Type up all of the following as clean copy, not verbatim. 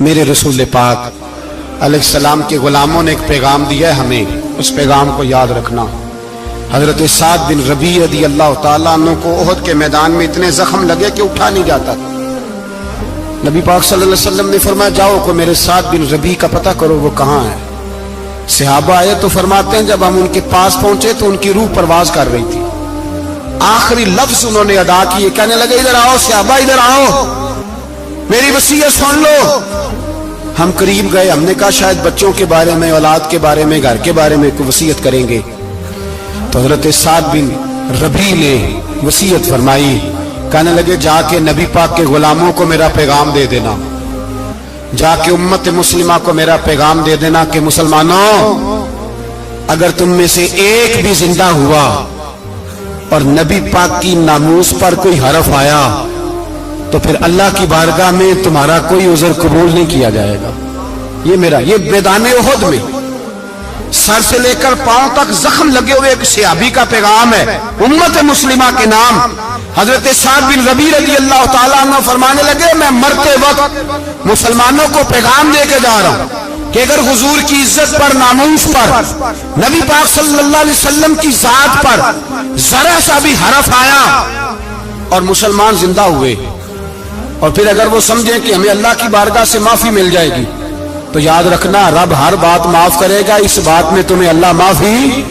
میرے رسول پاک علیہ السلام کے غلاموں نے ایک پیغام دیا ہے ہمیں، اس پیغام کو یاد رکھنا۔ حضرت سعد بن ربیع رضی اللہ تعالیٰ عنہ کو احد کے میدان میں اتنے زخم لگے کہ اٹھا نہیں جاتا۔ نبی پاک صلی اللہ علیہ وسلم نے فرمایا جاؤ کو میرے سعد بن ربیع کا پتہ کرو وہ کہاں ہے۔ صحابہ آئے تو فرماتے ہیں جب ہم ان کے پاس پہنچے تو ان کی روح پرواز کر رہی تھی، آخری لفظ انہوں نے ادا کیے، کہنے لگے ادھر آؤ صحابہ ادھر آؤ، میری وصیت سن لو۔ ہم قریب گئے، ہم نے کہا شاید بچوں کے بارے میں، اولاد کے بارے میں، گھر کے بارے میں کوئی وصیت کریں گے، تو حضرت سعد بن ربیع نے وصیت فرمائی، کہنے لگے جا کے نبی پاک کے غلاموں کو میرا پیغام دے دینا، جا کے امت مسلمہ کو میرا پیغام دے دینا کہ مسلمانوں اگر تم میں سے ایک بھی زندہ ہوا اور نبی پاک کی ناموس پر کوئی حرف آیا تو پھر اللہ کی بارگاہ میں تمہارا کوئی عذر قبول نہیں کیا جائے گا۔ یہ میرا، یہ میدان احد میں سر سے لے کر پاؤں تک زخم لگے ہوئے ایک صحابی کا پیغام ہے امت مسلمہ کے نام۔ حضرت سعد بن ربیع رضی اللہ تعالیٰ عنہ فرمانے لگے میں مرتے وقت مسلمانوں کو پیغام دے کے جا رہا ہوں کہ اگر حضور کی عزت پر، ناموس پر، نبی پاک صلی اللہ علیہ وسلم کی ذات پر ذرا سا بھی حرف آیا اور مسلمان زندہ ہوئے، اور پھر اگر وہ سمجھیں کہ ہمیں اللہ کی بارگاہ سے معافی مل جائے گی، تو یاد رکھنا رب ہر بات معاف کرے گا، اس بات میں تمہیں اللہ معافی،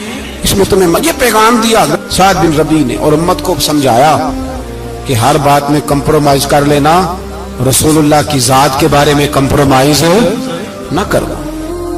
اس میں تمہیں یہ پیغام دیا سعد بن ربیع نے، اور امت کو سمجھایا کہ ہر بات میں کمپرومائز کر لینا، رسول اللہ کی ذات کے بارے میں کمپرومائز نہ کرنا۔